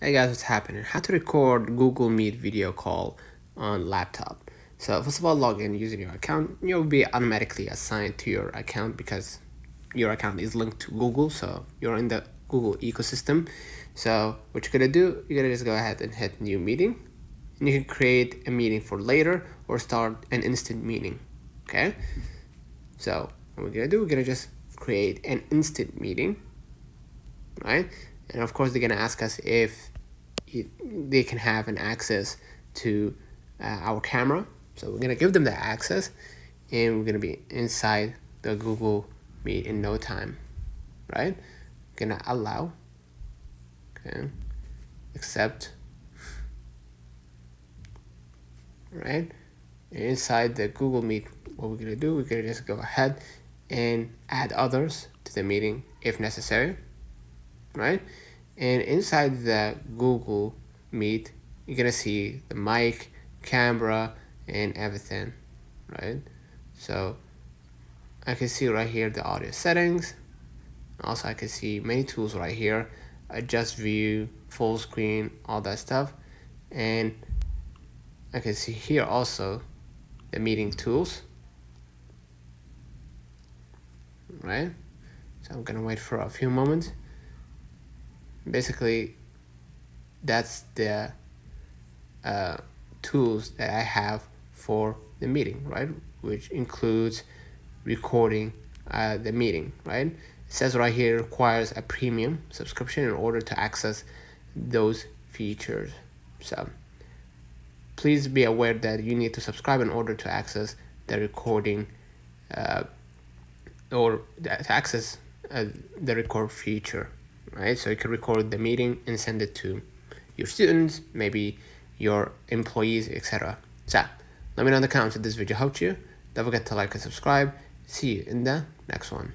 Hey guys, what's happening? How to record Google Meet video call on laptop. So first of all, log in using your account. You'll be automatically assigned to your account because your account is linked to Google, so you're in the Google ecosystem. So what you're gonna do, you're gonna just go ahead and hit new meeting, and you can create a meeting for later or start an instant meeting. Okay. So what we're gonna do, we're gonna just create an instant meeting, right? And of course, they're gonna ask us if they can have an access to our camera. So we're gonna give them the access, and we're gonna be inside the Google Meet in no time, right? Gonna allow, okay, accept, right? And inside the Google Meet, what we're gonna do, we're gonna just go ahead and add others to the meeting if necessary, right? And inside the Google Meet, you're gonna see the mic, camera, and everything, right? So I can see right here the audio settings. Also, I can see many tools right here, adjust view, full screen, all that stuff. And I can see here also the meeting tools, right? So I'm gonna wait for a few moments. Basically, that's the tools that I have for the meeting, right? Which includes recording the meeting, right? It says right here requires a premium subscription in order to access those features. So please be aware that you need to subscribe in order to access the recording or to access the record feature, right? So you can record the meeting and send it to your students, maybe your employees, etc. So let me know in the comments if this video helped you. Don't forget to like and subscribe. See you in the next one.